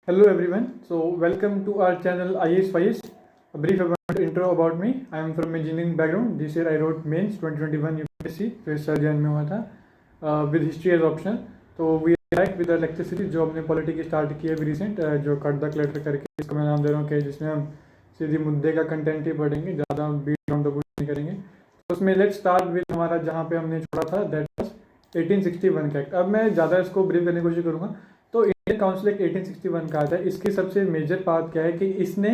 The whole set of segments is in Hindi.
Hello everyone. So welcome to our channel IAS FIAS. A brief intro about me. I am from engineering background. This year I wrote mains 2021 UPSC जो इस साल जैन में हुआ था with history as optional. तो we are back with our lecture series जो हमने पॉलिटी की स्टार्ट की है अभी रिसेंट जो कट द क्लटर करके इसको मैं नाम दे रहा हूँ कि जिसमें हम सीधी मुद्दे का कंटेंट ही पढ़ेंगे, ज़्यादा बीट राउंड द बुश नहीं करेंगे। तो उसमें लेट्स स्टार्ट विद हमारा जहाँ पे हमने छोड़ा था दैट वाज 1861 का एक्ट। अब मैं ज़्यादा इसको ब्रीफ करने की कोशिश करूँगा। तो इंडियन काउंसिल एक्ट 1861 का आता है। इसकी सबसे मेजर बात क्या है कि इसने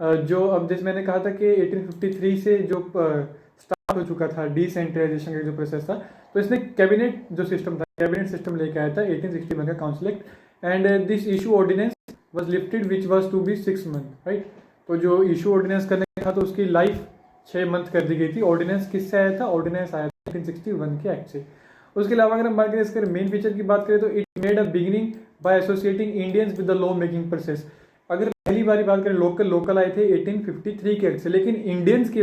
जो अब जैसे मैंने कहा था कि 1853 से जो स्टार्ट हो चुका था डिसेंट्रलाइजेशन का जो प्रोसेस था, तो इसने कैबिनेट जो सिस्टम था, कैबिनेट सिस्टम लेके आया था 1861 का council act. And this issue ordinance was lifted which was to be 6 month, right. तो जो इशू ऑर्डिनेंस करने का था तो उसकी लाइफ 6 मंथ कर दी गई थी। ऑर्डिनेंस किससे आया था? ऑर्डिनेंस आया था 1861 के एक्ट से। उसके अलावा अगर हम बात करें इसके मेन फीचर की बात करें तो it made a beginning by associating Indians with the law making process. अगर पहली बात करें लोकल आए थे 1853 के एक्ट से, लेकिन इंडियंस की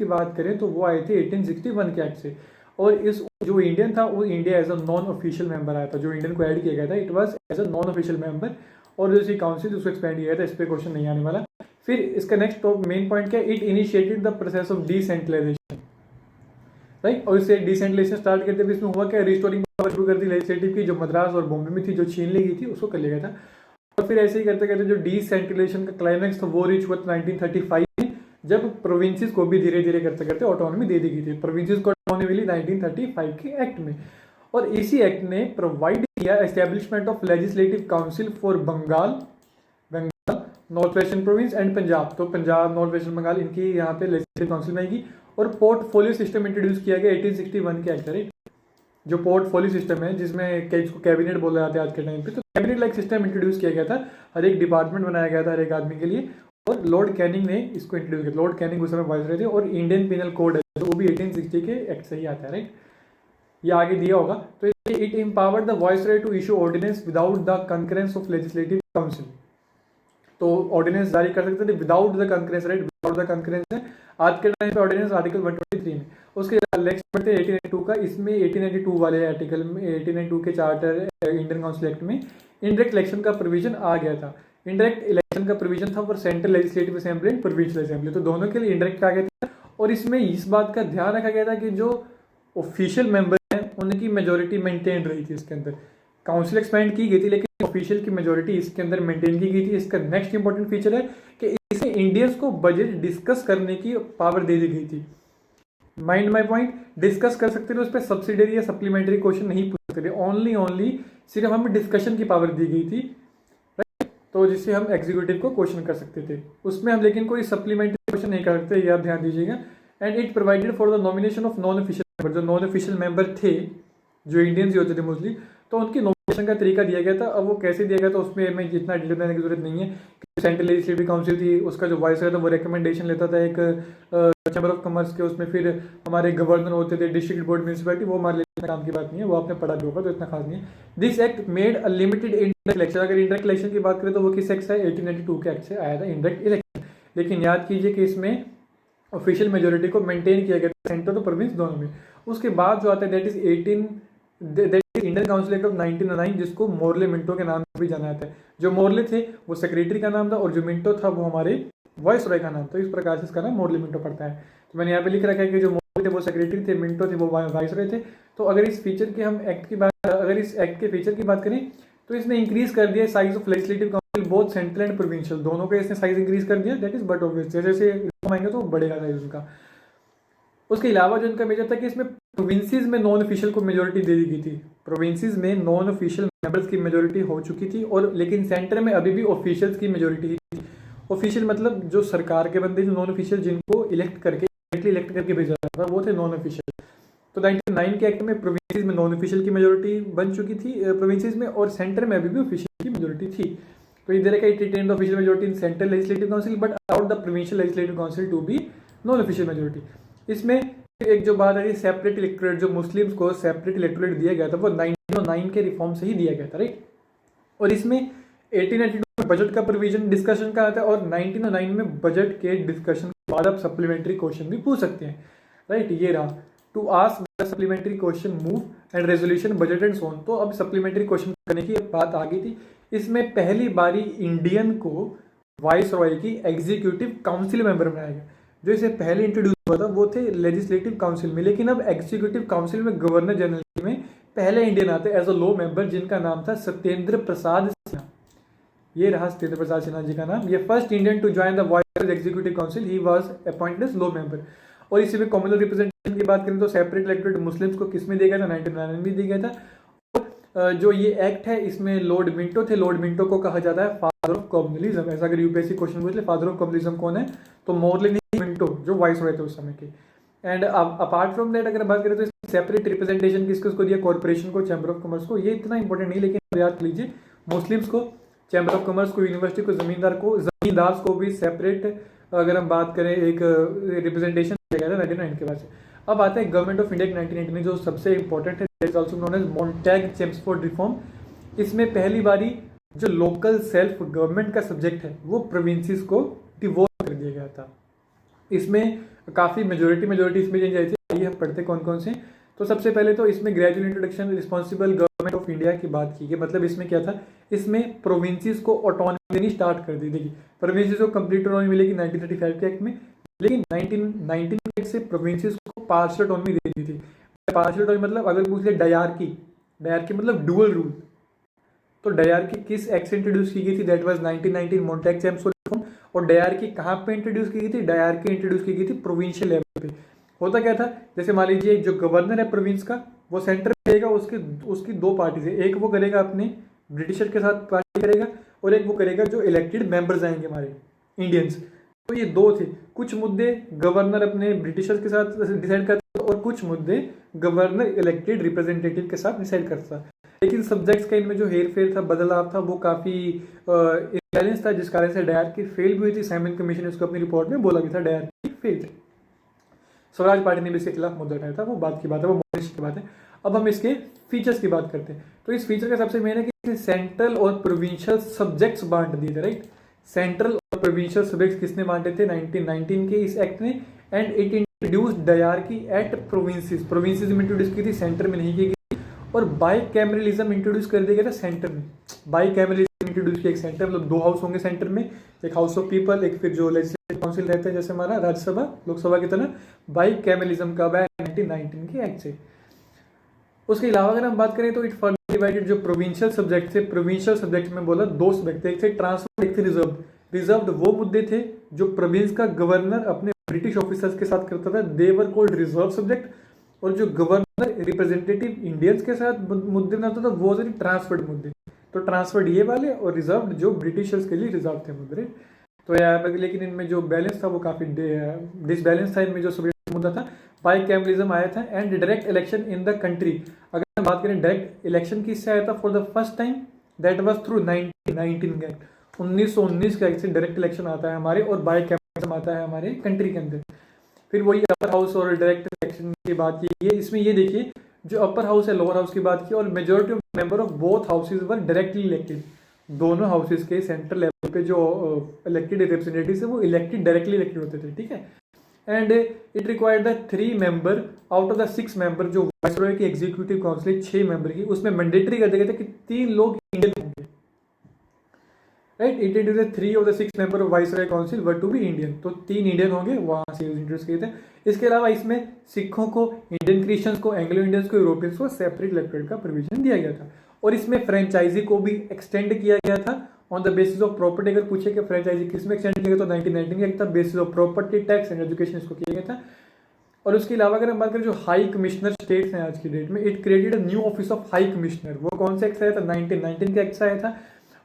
बात करें तो वो आए थे 1861 के एक्ट से। और इस जो इंडियन था वो India as a non official member आया था। जो इंडियन को ऐड किया गया था it was as a non official member, और जो काउंसिल उसको एक्सपेंड किया गया था। इस पर क्वेश्चन नहीं आने वाला। फिर इसका नेक्स्ट मेन पॉइंट क्या है? It initiated the process of decentralisation, right. और इससे डिसेंट्रलाइजेशन स्टार्ट करते हुए इसमें हुआ क्या? रिस्टोरिंग पावर शुरू कर दी लेजिस्लेटिव की, जो मद्रास और बॉम्बे में थी, जो छीन ली गई थी, उसको कर लिया गया था। और फिर ऐसे ही करते करते जो डिसेंट्रलाइजेशन का क्लाइमैक्स था वो रीच हुआ 1935 में, जब प्रोविंसेस को भी धीरे धीरे करते करते ऑटोनॉमी दे दी गई थी। प्रोविंसेस को ऑटोनॉमी मिली 1935 के एक्ट में। और इसी एक्ट ने प्रोवाइड किया establishment of legislative council for Bengal, north western province and Punjab. तो पंजाब, नॉर्थ वेस्टर्न बंगाल, इनकी यहाँ पे लेजिस्लेटिव काउंसिल में आएगी। और पोर्टफोलियो सिस्टम इंट्रोड्यूस किया गया 1861 के एक्ट, राइट। जो पोर्टफोलियो सिस्टम है जिसमें इसको कैबिनेट बोला जाता है आज के टाइम पे, तो कैबिनेट लाइक सिस्टम इंट्रोड्यूस किया गया था। हर एक डिपार्टमेंट बनाया गया था हर एक आदमी के लिए, और लॉर्ड कैनिंग ने इसको इंट्रोड्यूस किया। लॉर्ड कैनिंग उस समय वाइसरॉय थे। और इंडियन पिनल कोड है तो वो भी 1860 के एक्ट से ही आता है, राइट। ये आगे दिया होगा। तो it empowered the viceroy to issue ordinance without the concurrence of legislative council. तो ऑर्डिनेंस जारी कर सकते थे without the concurrence, right. Without the concurrence है आज के टाइम पे ऑर्डिनेंस आर्टिकल 123 में। उसके नेक्स्ट बढ़ते हैं 1892 का। इसमें 1892 वाले आर्टिकल में, 1892 के चार्टर इंडियन काउंसिल एक्ट में इंडायरेक्ट इलेक्शन का प्रोविजन आ गया था। इंडायरेक्ट इलेक्शन का प्रोविजन था for central legislative assembly and provincial assembly, तो दोनों के लिए इंडायरेक्ट आ गया था। और इसमें इस बात का ध्यान रखा गया था कि जो ऑफिशियल मेंबर हैं उनकी मेजोरिटी मेंटेन रही थी। इसके अंदर काउंसिल एक्सपेंड की गई थी लेकिन ऑफिशियल की मेजोरिटी इसके अंदर मेंटेन की गई थी। इसका नेक्स्ट इंपॉर्टेंट फीचर है कि इसमें इंडियंस को बजट डिस्कस करने की पावर दे दी गई थी। माइंड माई पॉइंट, डिस्कस कर सकते थे, उस पर सब्सिडरी या सप्लीमेंट्री क्वेश्चन नहीं पूछ सकते थे। ओनली सिर्फ हमें डिस्कशन की पावर दी गई थी, राइट। तो जिससे हम एग्जीक्यूटिव को क्वेश्चन कर सकते थे उसमें, हम लेकिन कोई सप्लीमेंट्री क्वेश्चन नहीं कर सकते, ये आप ध्यान दीजिएगा। And it provided for the nomination of non official member. जो नॉन ऑफिशियल मेंबर थे जो इंडियंस ही होते थे मोस्टली, तो उनकी नॉमिनेशन का तरीका दिया गया था। अब वो कैसे दिया गया था उसमें हमें जितना डिटेल देने की जरूरत नहीं है। सेंट्रल लेजिस्लेटिव काउंसिल थी, उसका जो वाइस था वो रिकमेंडेशन लेता था एक चैम्बर ऑफ कॉमर्स के, उसमें फिर हमारे गवर्नर होते थे, डिस्ट्रिक्ट बोर्ड, म्यूनिसिपैलिटी, वो हमारे लिए काम की बात नहीं है, वो आपने पढ़ा भी होगा तो इतना खास नहीं है। This act made a limited indirect election. अगर इंडायरेक्ट इलेक्शन की बात करें तो वो किस एक्ट से? 1892 के एक्ट से आया था इंडायरेक्ट इलेक्शन। लेकिन याद कीजिए कि इसमें ऑफिशियल मेजोरिटी को मेंटेन किया गया था सेंटर और प्रोविंस दोनों में। उसके बाद जो आता है that is Indian council act of 1909, जिसको मोर्ले मिंटो के नाम से भी जाना जाता है। जो मोर्ले थे वो सेक्रेटरी का नाम था और जो मिंटो था वो हमारे वाइसरॉय का नाम था। इस प्रकार से इसका नाम मोर्ले मिंटो पड़ता है। तो मैंने यहाँ पे लिख रखा है कि जो मोर्ले थे वो सेक्रेटरी थे, मिंटो थे वो वाइसरॉय थे। तो अगर इस फीचर के हम एक्ट की बात, अगर इस एक्ट के फीचर की बात करें तो इसने इंक्रीज कर दिया size of legislative council both central and provincial, दोनों का इसने साइज इंक्रीज कर दिया। दैट इज बट ऑब्वियस, जैसे जैसे आएंगे तो बढ़ेगा साइज उनका। उसके अलावा जो इनका मेजर था कि इसमें प्रोविंसेस में नॉन ऑफिशियल को मेजोरिटी दे दी गई थी। प्रोविंसेस में नॉन ऑफिशियल मेंबर्स की मेजोरिटी हो चुकी थी, और लेकिन सेंटर में अभी भी ऑफिशियल्स की मेजोरिटी ही थी। ऑफिशियल मतलब जो सरकार के बंदे, जो नॉन ऑफिशियल जिनको इलेक्ट करके भेजा था वो थे नॉन ऑफिशियल। तो 1909 के एक्ट में प्रोविंसेस में नॉन ऑफिशियल की मेजोरिटी बन चुकी थी प्रोविंसेस में, और सेंटर में अभी भी ऑफिशियल की मेजोरिटी थी। तो इधर का it retained the official majority in central legislative council but allowed the provincial legislative council to be non official majority. इसमें एक जो बात है सेपरेट इलेक्टोरेट, जो मुस्लिम्स को सेपरेट इलेक्टोरेट दिया गया था वो 1909 के रिफॉर्म से ही दिया गया था, राइट। और इसमें 1892 में बजट का प्रोविजन डिस्कशन का आता है, और 1909 में बजट के डिस्कशन के बाद आप सप्लीमेंट्री क्वेश्चन भी पूछ सकते हैं, राइट। ये रहा to ask the supplementary question move and resolution budget and so on. तो अब सप्लीमेंट्री क्वेश्चन करने की बात आ गई थी। इसमें पहली बारी इंडियन को वाइस रॉय की एग्जीक्यूटिव काउंसिल मेंबर बनाया गया। जो इसे पहले इंट्रोड्यूस हुआ था वो थे लेजिस्लेटिव काउंसिल में, लेकिन अब एग्जीक्यूटिव काउंसिल में गवर्नर जनरल में पहले इंडियन आते एज अ लॉ मेंबर, जिनका नाम था सत्येंद्र प्रसाद सिन्हा। ये रहा सत्येंद्र प्रसाद सिन्हा जी का नाम। ये first Indian to join the vice executive council, he was appointed as law member. और इसी में कम्युनल रिप्रेजेंटेशन की बात करें तो सेपरेट इलेक्टेड मुस्लिम्स को किसमें दिया गया था, 1999 में दिया गया था। जो ये एक्ट है इसमें लॉर्ड मिंटो थे। लॉर्ड मिंटो को कहा जाता है फादर ऑफ कम्युनलिज्म। ऐसा अगर यूपीएससी क्वेश्चन पूछ ले फादर ऑफ कम्युनलिज्म कौन है, तो मोरलेनी मिंटो जो वाइस रॉय थे उस समय के। एंड अपार्ट फ्रॉम दैट अगर बात करें तो सेपरेट रिप्रेजेंटेशन किसको दिया, कॉर्पोरेशन को, चैम्बर ऑफ कॉमर्स को। ये इतना इंपॉर्टेंट नहीं, लेकिन याद कर लीजिए मुस्लिम्स को, चैम्बर ऑफ कॉमर्स को, यूनिवर्सिटी को, जमींदार को भी सेपरेट अगर हम बात करें एक रिप्रेजेंटेशन दिया गया था 1999 के बाद से। अब आता है गवर्नमेंट ऑफ इंडिया 1990 में, जो सबसे इंपॉर्टेंट है, is also known as Montagu Chelmsford reform. इसमें पहली बारी जो लोकल सेल्फ गवर्नमेंट का सब्जेक्ट है वो प्रोविंसेस को डिवोल्व कर दिया गया था। इसमें काफ़ी मेजोरिटी इसमें चेंज आई थी। आइए हम पढ़ते कौन कौन से। तो सबसे पहले तो इसमें gradual introduction responsible government of India की बात की गई। मतलब इसमें क्या था, इसमें प्रोविंसेस को ऑटोनॉमी देनी स्टार्ट कर दी। देखिए प्रोविंसेस को कंप्लीट ऑटोनॉमी मिलेगी 1935 के एक्ट में, लेकिन 1919 के एक्ट से प्रोविंसेस को पार्शियल ऑटोनॉमी दे दी थी। पार्शियल ऑटोनॉमी मतलब अगर पूछ ले डायरकी मतलब डुअल रूल, तो डायरकी किस एक्ट से इंट्रोड्यूस की गई थी, दैट वाज 1919 मॉन्टैग-चेम्सफोर्ड रिफॉर्म। और डायरकी कहाँ पे इंट्रोड्यूस की गई थी, डायरकी इंट्रोड्यूस की गई थी प्रोविंशियल लेवल पे। होता क्या था, जैसे मान लीजिए जो गवर्नर है प्रोविंस का वो सेंटर में रहेगा, उसकी दो पार्टीज है, एक वो करेगा अपने ब्रिटिशर के साथ पार्टी करेगा, और एक वो करेगा जो इलेक्टेड मेंबर्स आएंगे हमारे इंडियंस। तो ये दो थे। कुछ मुद्दे गवर्नर अपने ब्रिटिशर्स के साथ डिसाइड करता और कुछ मुद्दे गवर्नर इलेक्टेड रिप्रेजेंटेटिव के साथ डिसाइड करता। लेकिन सब्जेक्ट्स का इनमें जो हेर फेर था, बदलाव था, वो काफ़ी इम्बैलेंस था, जिस कारण से डायरकी फेल भी हुई थी। साइमन कमीशन ने उसको अपनी रिपोर्ट में बोला भी था डायरकी फेल। स्वराज पार्टी ने भी इसके खिलाफ मुद्दा उठाया था, वो बात की बात है, वो मॉनिस्ट की बात है। अब हम इसके फीचर्स की बात करते हैं। तो इस फीचर का सबसे मेन है कि सेंट्रल और प्रोविंशियल सब्जेक्ट्स बांट दिए थे, राइट। सेंट्रल और प्रोविंशियल सब्जेक्ट्स किसने बांटे थे, 1919 के इस एक्ट ने। And it introduce dyarchy at provinces में इंट्रोड्यूस की थी, सेंटर में नहीं की गई। और बाइकैमरलिज्म इंट्रोड्यूस कर दिया गया था सेंटर में। बाइकैमरलिज्म इंट्रोड्यूस किया, एक सेंटर मतलब दो हाउस होंगे सेंटर में, एक हाउस ऑफ पीपल, एक फिर जो लेजिस्लेटिव काउंसिल रहता है जैसे हमारा राज्यसभा लोकसभा की तरह। बाइकैमरलिज्म कब है, 1919 के एक्ट से। उसके अलावा अगर हम बात करें तो इट फर्दर डिवाइडेड जो प्रोविंशियल सब्जेक्ट थे, प्रोविंशियल सब्जेक्ट में बोला दो सब्जेक्ट थे, एक थे ट्रांसफर, एक थे रिजर्व। रिजर्व्ड वो मुद्दे थे जो प्रोविंस का गवर्नर अपने ब्रिटिश ऑफिसर्स के साथ करता था, दे वर कॉल्ड रिजर्व सब्जेक्ट। और जो गवर्नर रिप्रेजेंटेटिव इंडियंस के साथ मुद्दे बनाता था वो थे ट्रांसफर्ड मुद्दे। तो ट्रांसफर्ड ये वाले और रिजर्व्ड जो ब्रिटिशर्स के लिए रिजर्व थे मुद्दे। तो यार लेकिन इनमें जो बैलेंस था वो काफ़ी डिसबैलेंस था। इनमें जो सब्जेक्ट मुद्दा था बाइकैमरलिज्म आया था। And direct election in the country, अगर हम बात करें डायरेक्ट इलेक्शन किससे आया था for the first time, that was through 1919 का एक्ट। 1919 का एक्ट से डायरेक्ट इलेक्शन आता है हमारे, और बाइकैमरलिज्म आता है हमारे कंट्री के अंदर। फिर वही अपर हाउस और डायरेक्ट इलेक्शन की बात की है। इसमें ये देखिए जो अपर हाउस है लोअर हाउस की बात की, और majority of member of both houses were directly elected. दोनों हाउसेज के सेंट्रल लेवल पे जो इलेक्टेड रिप्रेजेंटेटिव्स है वो डायरेक्टली इलेक्टेड होते थे, ठीक है। And it required the 3 member out of the 6 member जो वाइसरॉय की एग्जीक्यूटिव काउंसिल 6 मेंबर की, उसमें मैंडेटरी कर दिया गया था कि 3 लोग इंडियन होंगे, right. It introduce 3 of the 6 member of viceroy council were to be Indian, तो 3 इंडियन होंगे, वहां से इंट्रोड्यूस किए थे। इसके अलावा इसमें सिखों को, इंडियन क्रिश्चियंस को, एंग्लो इंडियंस को, यूरोपियंस को सेपरेट इलेक्टोरेट का प्रोविजन दिया गया था। और इसमें फ्रेंचाइजी को भी एक्सटेंड किया गया था on the basis of property. अगर पूछे कि फ्रेंचाइजी किस में एक्सटेंड किया गया तो 1919 का एक था, basis of property, tax and education इसको किया गया था। और उसके अलावा अगर हम बात करें जो हाई कमिश्नर स्टेट्स हैं आज की डेट में, it created a new office of high commissioner. वो कौन सा एक्ट आया था, 1919 का एक्ट आया था।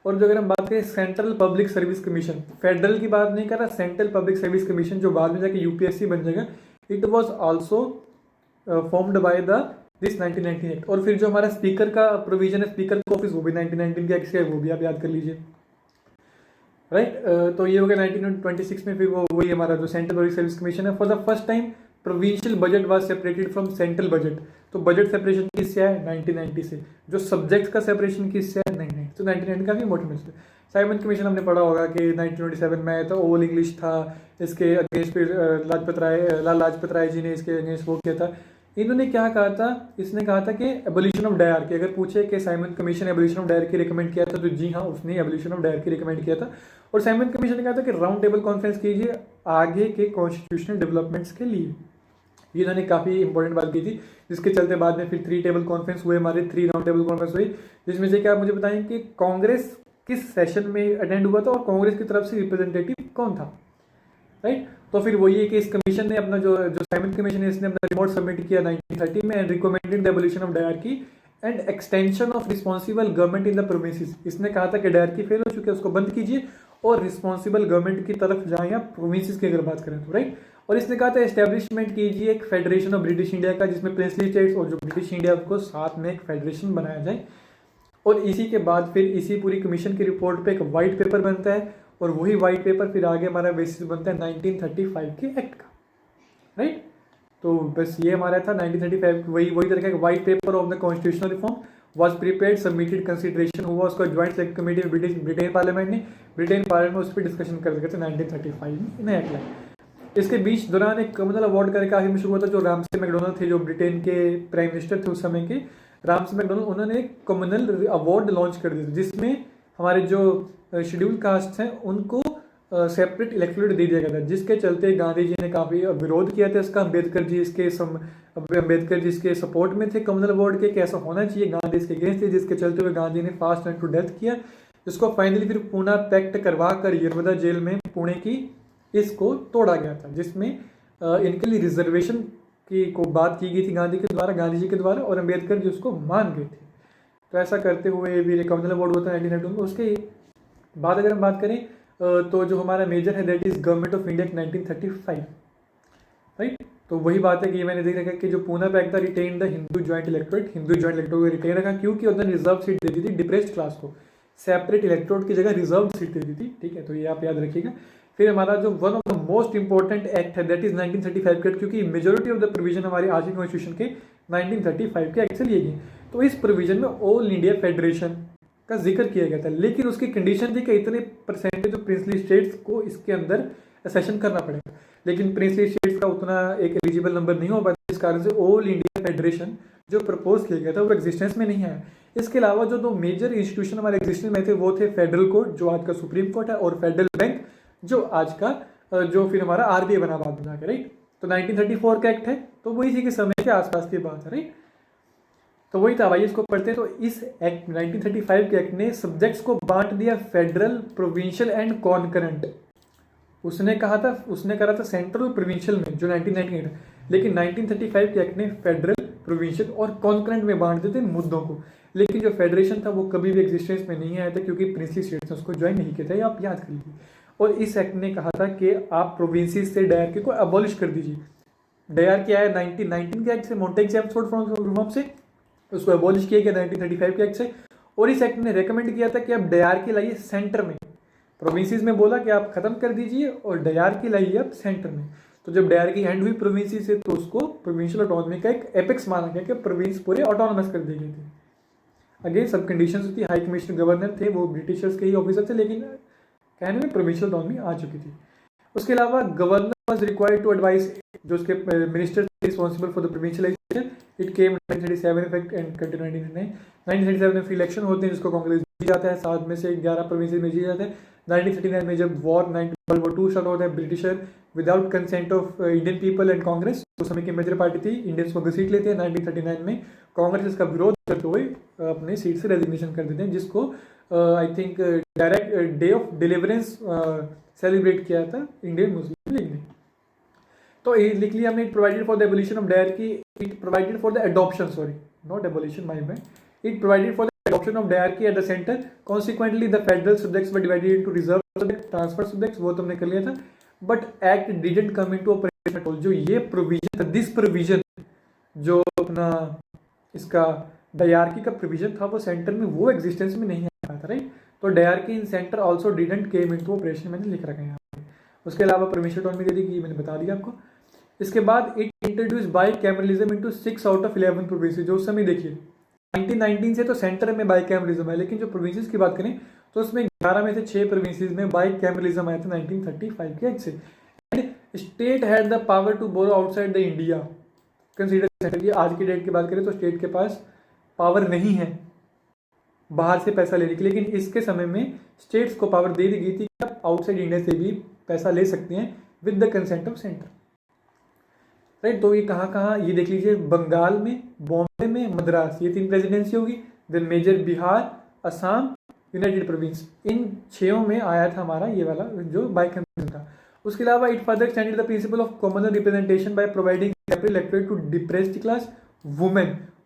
और जो अगर हम बात करें central public service commission, federal की बात नहीं कर रहा, सेंट्रल पब्लिक सर्विस कमीशन जो बाद में जाके यूपीएससी बन जाएगा, it was also formed by the this 1919 act. और फिर जो हमारा स्पीकर का प्रोविजन है, स्पीकर का ऑफिस, वो भी 1919 के एक्ट से है, वो भी आप याद कर लीजिए, राइट। तो ये हो गया 1926 में। फिर वो वही हमारा जो सेंट्रल पब्लिक सर्विस कमीशन है। For the first time provincial budget was separated from central budget. तो बजट सेपरेशन किससे है, 1990 से। जो सब्जेक्ट्स का सेपरेशन किससे है, 1990। तो 1990 का भी इंपॉर्टेंट है। साइमन कमीशन हमने पढ़ा होगा कि 1927 में आया था, ओवल इंग्लिश था, इसके अगेंस्ट फिर लाल लाजपत राय जी ने इसके अगेंस्ट वो किया था। इन्होंने क्या कहा था, इसने कहा था कि एबोलिशन ऑफ डायरकी, अगर पूछे कि Simon commission abolition of dyarchy recommend किया था तो जी हाँ, उसने एबोलिशन ऑफ डायरकी रिकमेंड किया था। और साइमन कमीशन ने कहा था कि राउंड टेबल कॉन्फ्रेंस कीजिए आगे के कॉन्स्टिट्यूशनल डेवलपमेंट्स के लिए। ये इन्होंने काफ़ी इंपॉर्टेंट बात की थी, जिसके चलते बाद में फिर 3 टेबल कॉन्फ्रेंस हुए, हमारे 3 राउंड टेबल कॉन्फ्रेंस हुई, जिसमें से क्या आप मुझे बताएं कि कांग्रेस किस सेशन में अटेंड हुआ था और कांग्रेस की तरफ से रिप्रेजेंटेटिव कौन था, राइट। तो फिर वही है कि इस कमीशन ने अपना जो साइमन कमीशन है, इसने अपना रिपोर्ट सबमिट किया 1930 में and recommended the abolition of dyarchy and extension of responsible government in the provinces. इसने कहा था कि डायरकी फेल हो चुकी है, उसको बंद कीजिए और रिस्पॉन्सिबल गवर्नमेंट की तरफ जाएं या प्रोविंसेस की अगर बात करें तो, राइट। और इसने कहा था एस्टेब्लिशमेंट कीजिए एक फेडरेशन ऑफ ब्रिटिश इंडिया का, जिसमें प्रिंसली स्टेट्स और जो ब्रिटिश इंडिया को साथ में एक फेडरेशन बनाया जाए। और इसी के बाद फिर इसी पूरी कमीशन की रिपोर्ट पे एक वाइट पेपर बनता है और वही वाइट पेपर फिर आगे हमारा बेसिस बनता है 1935 के एक्ट का, राइट। तो बस ये हमारा था 1935, वही तरह का white paper of the constitutional reform was prepared submitted consideration हुआ उसका ज्वाइंट सेलेक्ट कमेटी में ब्रिटेन पार्लियामेंट ने, ब्रिटेन पार्लियामेंट में उस पर डिस्कशन कर रखे थे 1935 में इन एक्ट लाइन। इसके बीच दौरान एक कम्युनल अवार्ड करके काफी शुरू हुआ था, जो रामसे मैकडोनल्ड थे जो ब्रिटेन के प्राइम मिनिस्टर थे उस समय के, रामसे मैकडोनल्ड, उन्होंने एक कम्युनल अवार्ड लॉन्च कर दिया जिसमें हमारे जो शेड्यूल कास्ट हैं उनको सेपरेट इलेक्टोरेट दे दिया गया था, जिसके चलते गांधी जी ने काफ़ी विरोध किया था इसका। अम्बेडकर जी इसके सपोर्ट में थे कम्युनल अवार्ड के, कैसा होना चाहिए, गांधी इसके अगेंस्ट थे, जिसके चलते हुए गांधी ने फास्ट एंड टू डेथ किया इसको। फाइनली फिर पूना पैक्ट करवा कर यरवदा जेल में पुणे की इसको तोड़ा गया था, जिसमें इनके लिए रिजर्वेशन की को बात की गई थी गांधी जी के द्वारा और अम्बेडकर जी उसको मान गए थे। तो ऐसा करते हुए भी कम्युनल अवार्ड होता है 1992 में। उसके बाद अगर हम बात करें तो जो हमारा मेजर है that is government of India 1935, right. तो वही बात है कि मैंने देख रखा कि जो पूना पैक्ट था retain the Hindu joint electorate को रिटेन रखा, क्योंकि उन्होंने रिजर्व सीट दे दी थी डिप्रेस्ड क्लास को, सेपरेट इलेक्टोरेट की जगह रिजर्व सीट दे दी थी, ठीक है। तो ये आप याद रखिएगा। फिर हमारा जो one of the most important act है दैट इज 1935 का, क्योंकि मेजोरिटी ऑफ द प्रोविजन हमारे आज के कॉन्स्टिट्यूशन के 1935 के एक्ट से लिए गए। तो इस प्रोविजन में ऑल इंडिया फेडरेशन का जिक्र किया गया था, लेकिन उसकी कंडीशन थी कि इतने परसेंटेज ऑफ प्रिंसली स्टेट्स को इसके अंदर सेशन करना पड़ेगा, लेकिन प्रिंसली स्टेट्स का उतना एक एलिजिबल नंबर नहीं हो पाता, इस कारण से ऑल इंडिया फेडरेशन जो प्रपोज किया गया था वो एग्जिस्टेंस में नहीं आया। इसके अलावा जो 2 मेजर इंस्टीट्यूशन हमारे एग्जिस्टेंस में थे वो थे फेडरल कोर्ट जो आज का सुप्रीम कोर्ट है और फेडरल बैंक जो आज का जो फिर हमारा आरबीआई बना बाद में जाकर, राइट। तो 1934 का एक्ट है, तो वही इसी के समय के आसपास की बात है, राइट। तो वही था भाई, इसको पढ़ते हैं। तो इस एक्ट 1935 के एक्ट ने सब्जेक्ट्स को बांट दिया फेडरल, प्रोविंशियल एंड कॉन्करेंट। उसने करा था सेंट्रल और प्रोविंशियल में जो 1998, लेकिन 1935 के एक्ट ने फेडरल, प्रोविंशियल और कॉन्करेंट में बांट देते मुद्दों को। लेकिन जो फेडरेशन था वो कभी भी एग्जिस्टेंस में नहीं आया था, क्योंकि प्रिंसली स्टेट्स ने उसको ज्वाइन नहीं किया था, आप याद कर लीजिए। और इस एक्ट ने कहा था कि आप प्रोविंसेस से डायरकी को अबॉलिश कर दीजिए। डायरकी आया 1919 के एक्ट से, मॉन्टेग एब्सोर्ड फ्रॉम रिफॉर्म से, उसको अबॉलिश किया गया 1935 के एक्ट से। और इस एक्ट ने रेकमेंड किया था कि आप डायरकी लाइए सेंटर में, प्रोविंसेस में बोला कि आप खत्म कर दीजिए और डायरकी लाइए आप सेंटर में। तो जब डायरकी एंड हुई प्रोविंसेस से तो उसको प्रोविंशियल ऑटोनॉमी का एक एपेक्स माना गया कि प्रोविंस पूरे ऑटोनॉमस कर दिए गए थे। अगेन सब कंडीशंस होती, हाई कमिश्नर गवर्नर थे वो ब्रिटिशर्स के ही ऑफिसर थे, लेकिन कहने में प्रोविंशियल ऑटोनॉमी आ चुकी थी। उसके अलावा governor was required to advice जो उसके minister responsible for the provincialization. It came 1937 effect and continue 1937 में फ्री इलेक्शन होते हैं जिसको कांग्रेस जीत जाता है, 7 में से 11 प्रोविंसेस में जीत जाता है। 1939 में जब वर्ल्ड वॉर 2 स्टार्ट होता है, britisher without consent of Indian people and Congress, उस समय की मेजर पार्टी थी, इंडियंस को घसीट लेते हैं। 1939 में कांग्रेस इसका विरोध करते हुए अपने सीट से रेजिग्नेशन कर देते हैं, जिसको I think direct day of deliverance celebrate किया था इंडियन मुस्लिम लीग ने। तो लिख लिया हमने, provided for the abolition of dyarchy, it provided for the adoption, sorry not abolition, my bad, it provided for the adoption of diarchy at the center. Consequently, the federal subjects were divided into reserve subjects, transfer subjects, वो तो हमने कर लिया था. But Act didn't come into operation at all. जो ये provision था, this provision जो अपना इसका डायरकी का प्रोविजन था वो सेंटर में वो एग्जिस्टेंस में नहीं आ रहा था, राइट. तो dyarchy in centre also didn't came into operation, मैंने लिख रखा है यहाँ पे. उसके अलावा प्रोविंशियल ऑटोनॉमी दे दी, मैंने बता दिया आपको. इसके बाद it introduce by cameralism into 6 out of 11 provinces. जो उस समय देखिए 1919 से तो सेंटर में बाई कैमरलिज्म है, लेकिन जो प्रोविंसेस की बात करें तो उसमें 11 में से 6 प्रोविंसेस में बाई कैमरलिज्म आया था 1935 के एक्ट से. And state had the power to borrow outside the India. Consider centre की आज की डेट की बात करें तो स्टेट के पास पावर नहीं है बाहर से पैसा लेने की, लेकिन इसके समय में स्टेट्स को पावर दे दी गई थी कि आप आउटसाइड इंडिया से भी पैसा ले सकते हैं with the consent of centre, right. तो ये कहाँ ये देख लीजिए, बंगाल में, बॉम्बे में, मद्रास, ये 3 प्रेसिडेंसी होगी। Then major Bihar, Assam, united province, इन 6 में आया था हमारा ये वाला जो बाई कंसेंट था। उसके अलावा it further extended the principle of common representation by providing separate electorate to depressed class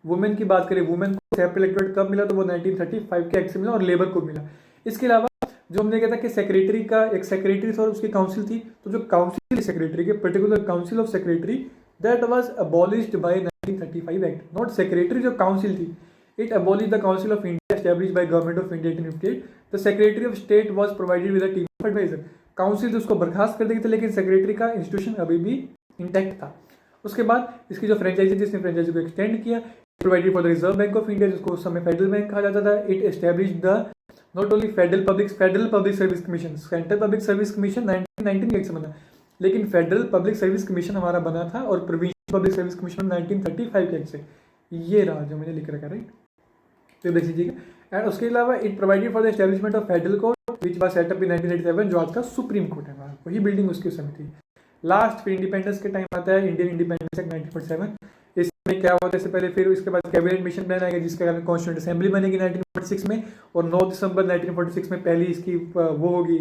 women की बात करें, वुमेन को सेपरेट इलेक्टोरेट कब मिला तो वो 1935 के एक्ट से मिला और लेबर को मिला। इसके अलावा जो हमने कहा था कि सेक्रेटरी का एक सेक्रेटरी था और उसकी काउंसिल थी, तो जो काउंसिल सेक्रेटरी के particular council of secretary that was abolished by 1935 act, not secretary, जो काउंसिल थी। It abolish the council of India established by government of India 1858। The secretary of state was provided with a team of adviser. Council तो उसको बर्खास्त कर दी थी, लेकिन सेक्रेटरी का इंस्टीट्यूशन अभी भी इंटैक्ट था। उसके बाद इसकी जो फ्रेंचाइजी थी, इसने फ्रेंचाइजी को एक्सटेंड किया। Provided for the reserve bank of India, जिसको उस समय फेडरल बैंक कहा जाता था। It established the not only federal public service commission, central public service commission 1919 act से बना, लेकिन फेडरल पब्लिक सर्विस कमीशन हमारा बना था और प्रोविंशियल पब्लिक सर्विस कमीशन 1935 के एक्ट से। ये रहा जो मैंने लिख रखा, राइट, तो देख लीजिएगा। एंड उसके अलावा it provided for the establishment of federal court which was set up in 1987, जो आज का सुप्रीम कोर्ट है हमारा, वही बिल्डिंग उसकी समय थी। लास्ट फिर इंडिपेंडेंस के टाइम आता है इंडियन इंडिपेंडेंस एक्ट 1947। इसमें क्या हुआ था इससे पहले, फिर इसके बाद कैबिनेट मिशन प्लान आएगा जिसके कारण कॉन्स्टिट्यूंट असेंबली बनेगी 1946 में, और 9 दिसंबर 1946 में पहली इसकी वो होगी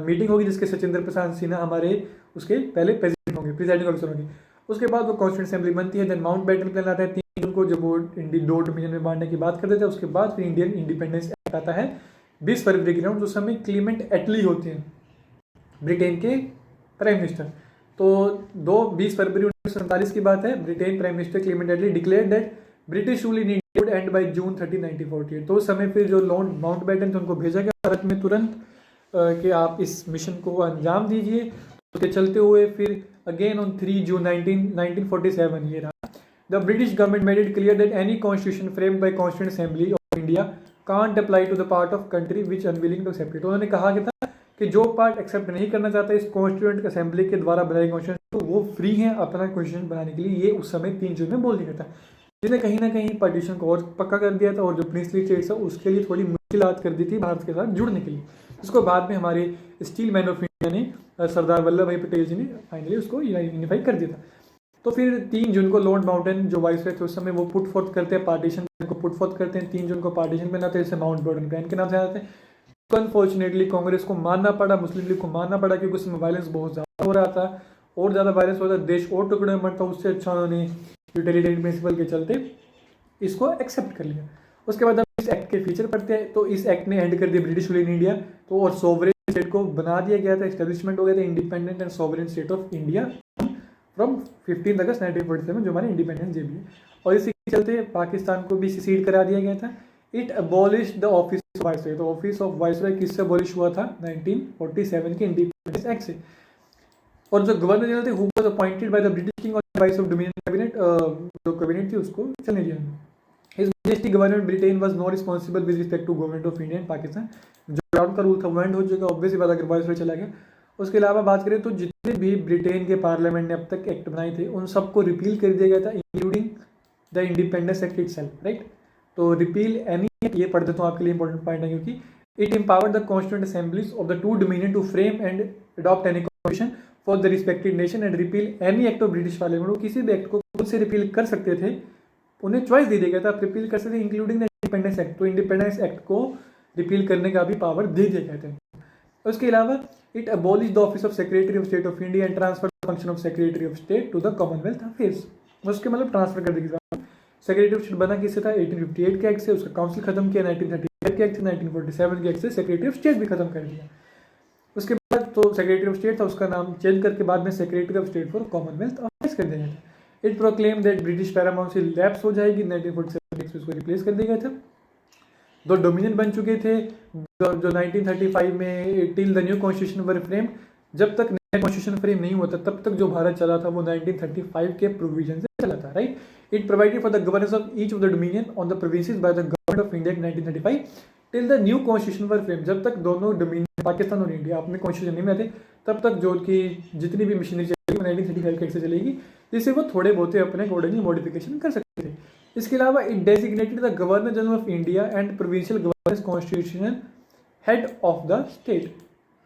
मीटिंग होगी जिसके सचिंद्र प्रसाद सिन्हा हमारे उसके पहले प्रेसिडेंट होंगे, प्रिजाइडिंग ऑफिसर होंगे। उसके बाद वो कॉन्स्टिट्यूंट असेंबली बनती है। देन माउंट बैटन प्लान आता है 3 जून को, जब वो 2 डोमिनियन में बांटने की बात करते थे। उसके बाद फिर इंडियन इंडिपेंडेंस एक्ट आता है 20 फरवरी के राउंड, उस समय क्लीमेंट एटली होते हैं ब्रिटेन के प्राइम मिनिस्टर। तो 20 फरवरी 1947 की बात है, Britain prime minister Clement Attlee declared that British rule in India would end by June 30, 1948। तो उस समय फिर जो लॉर्ड माउंट बैटन थे उनको भेजा गया भारत में तुरंत कि आप इस मिशन को अंजाम दीजिए। उसके चलते हुए फिर अगेन ऑन 3 जून 1947 ये रहा। The British government made it clear that any constitution framed by constituent assembly of India can't apply to the part of country which unwilling to accept it. उन्होंने कहा कि था कि जो पार्ट एक्सेप्ट नहीं करना चाहता इस कॉन्स्टिट्यूंट असेंबली के द्वारा बनाई कॉन्स्टिट्यूशन, तो वो फ्री है अपना कॉन्स्टिट्यूशन बनाने के लिए। ये उस समय 3 जून में बोल दिया था, जिसने कहीं ना कहीं पार्टीशन को और पक्का कर दिया था और जो प्रिंसली स्टेट्स है उसके लिए थोड़ी मुश्किलात कर दी थी भारत के साथ जुड़ने के लिए, जिसको बाद में हमारे स्टील मैन ऑफ इंडिया ने सरदार वल्लभ भाई पटेल जी ने फाइनली उसको यूनिफाई कर दिया था। तो फिर 3 जून को लॉर्ड माउंटेन जो वाइसरॉय थे उस समय वो पुट फोर्थ करते हैं पार्टीशन को पुट फोर्थ करते हैं। 3 जून को पार्टीशन बनाते हैं, इसे माउंट बैटन प्लान के नाम से आते हैं। अनफॉर्चुनेटली कांग्रेस को मानना पड़ा, मुस्लिम लीग को मानना पड़ा, क्योंकि उसमें वायलेंस बहुत ज़्यादा हो रहा था और ज़्यादा वायलेंस हो रहा था, देश और टुकड़े में बनता। उससे अच्छा उन्होंने यूटिलिटेरियन प्रिंसिपल के चलते इसको एक्सेप्ट कर लिया। उसके बाद हम इस एक्ट के फीचर पढ़ते हैं। तो इस एक्ट ने एंड कर दिया ब्रिटिश रूल इन इंडिया, तो और सोवरेन स्टेट को बना दिया गया था, एस्टेब्लिशमेंट हो गया था independent and sovereign state of India from 15 अगस्त 1947 जो हमारे इंडिपेंडेंस डे भी है। और इसी के चलते पाकिस्तान को भी सीड करा दिया गया था। It abolish the office of viceroy. तो ऑफिस ऑफ वाइसरॉय किससे अबॉलिश हुआ था? 1947 के इंडिपेंडेंस एक्ट से। और जो गवर्नर जनरल थे who was appointed by the British king और वाइस ऑफ डोमिनियन कैबिनेट, जो कैबिनेट थी उसको चलने दिया। His majesty government Britain was not responsible with respect to government of India and Pakistan. जो ग्राउंड का रूल था वो एंड हो चुका, ऑब्वियसली बात अगर वाइसरॉय चला गया। उसके अलावा बात करें तो जितने भी ब्रिटेन के पार्लियामेंट ने अब तक एक्ट बनाए थे उन सबको रिपील कर दिया गया था, including the independence act itself, right. तो रिपील एनी, ये पढ़ देता हूँ आपके लिए इंपॉर्टेंट पॉइंट है, क्योंकि it empowered the constituent assemblies of the 2 dominion to frame and adopt any constitution for the respective nation and repeal any act of British parliament. वो किसी भी एक्ट को खुद से रिपील कर सकते थे, उन्हें चॉइस दे दिया गया था, आप रिपील कर सकते थे, इंक्लूडिंग द इंडिपेंडेंस एक्ट। तो इंडिपेंडेंस एक्ट को रिपील करने का भी पावर दे दिया गया था। उसके अलावा it abolish the office of secretary of state of India and transfer the function of secretary of state to the commonwealth affairs. उसके मतलब ट्रांसफर कर दिया। सेक्रेटरी ऑफ स्टेट बना किससे था? 1858 के एक्ट से। उसका काउंसिल खत्म किया 1935 के एक्ट से। 1947 के एक्ट से सेक्रेटरी ऑफ स्टेट भी खत्म कर दिया। उसके बाद तो सेक्रेटरी ऑफ स्टेट था, उसका नाम चेंज करके बाद में secretary of state for Commonwealth affairs कर दिया गया था। It proclaim that British paramountcy lapse हो जाएगी, 1947 में उसको रिप्लेस कर दिया गया था। 2 डोमिनियन बन चुके थे जो 1935 में till the new constitution were framed. जब तक नया कॉन्स्टिट्यूशन फ्रेम नहीं हुआ था तब तक जो भारत चला था वो 1935 के प्रोविजन से चला था, right. It provided for the governance of each of the dominion on the provinces by the government of India 1935 till the new constitution were frame. जब तक दोनों डोमिनियन पाकिस्तान और इंडिया अपने कॉन्स्टिट्यूशन नहीं में थे तब तक जो कि जितनी भी मशीनरी चलेगी 1935 के एक्ट से चलेगी, जिससे वो थोड़े बहुत अपने अकॉर्डिंगली मॉडिफिकेशन कर सकते थे। इसके अलावा it designated the governor general of India and provincial governors constitutional head of the state,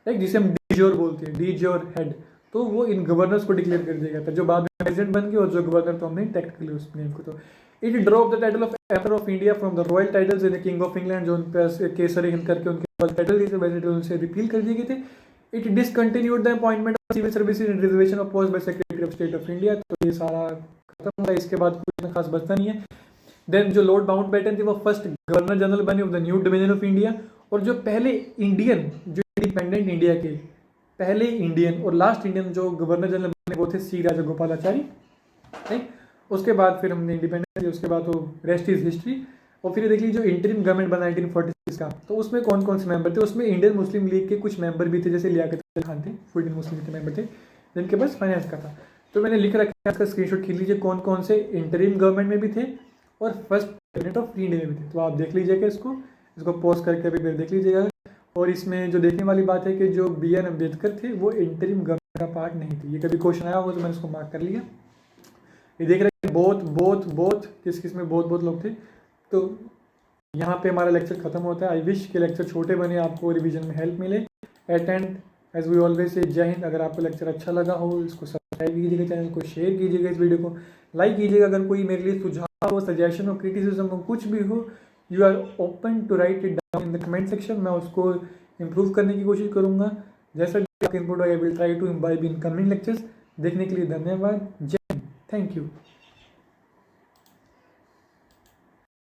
like जिसे हम डीजोर बोलते हैं, डीजोर हेड, तो वो इन गवर्नर्स को डिक्लेयर कर दिया गया था, जो बाद में प्रेसिडेंट बन गए और जो गवर्नर तो हमने टेक्निकली उस नेम को। तो it drop the title of emperor of India from the royal titles in the king of England, जो उन पर केसरी हिंद करके उनके टाइटल थे वैसे उनसे रिपील कर दिए गए थे। It discontinued the appointment of civil services and reservation of post by secretary of state of India. तो ये सारा खत्म हुआ, इसके बाद कोई खास बचता नहीं है। देन जो लॉर्ड माउंटबेटन थे वो फर्स्ट गवर्नर जनरल बने of the new dominion of India, और जो पहले इंडियन, जो इंडिपेंडेंट इंडिया के पहले इंडियन और लास्ट इंडियन जो गवर्नर जनरल बने वो थे सी राजागोपालाचारी, राइट। उसके बाद फिर हमने इंडिपेंडेंस, उसके बाद तो रेस्ट इज हिस्ट्री। और फिर देख लीजिए जो इंटरिम गवर्नमेंट बना 1946 का, तो उसमें कौन कौन से मेंबर थे, उसमें इंडियन मुस्लिम लीग के कुछ मेंबर भी थे, जैसे लियाकत अली खान थे, वो इंडियन मुस्लिम लीग के मेंबर थे जिनके पास फाइनेंस का था। तो मैंने लिख रखा है, इसका स्क्रीनशॉट खींच लीजिए, कौन कौन से इंटरिम गवर्नमेंट में भी थे और फर्स्ट कैबिनेट ऑफ इंडिया में भी थे। तो आप देख लीजिएगा, इसको पॉज करके अभी फिर देख लीजिएगा। और इसमें जो देखने वाली बात है कि जो BR अम्बेडकर थे वो इंटरिम गवर्नमेंट का पार्ट नहीं थे। ये कभी क्वेश्चन आया होगा तो मैंने उसको मार्क कर लिया। ये देख रहे हैं बहुत किस किस में बहुत लोग थे। तो यहाँ पे हमारा लेक्चर खत्म होता है। आई विश के लेक्चर छोटे बने, आपको रिवीजन में हेल्प मिले। Attend as we always say, जय हिंद। अगर आपको लेक्चर अच्छा लगा हो इसको सब्सक्राइब कीजिएगा, चैनल को शेयर कीजिएगा, इस वीडियो को लाइक कीजिएगा। अगर कोई मेरे लिए सुझाव हो, सजेशन हो, क्रिटिसिज्म हो, कुछ भी हो, you are open to write it down in the comment section. मैं उसको इम्प्रूव करने की कोशिश करूँगा। जैसा भी input I will try to imbibe in coming lectures. देखने के लिए धन्यवाद। जय हिंद, थैंक यू।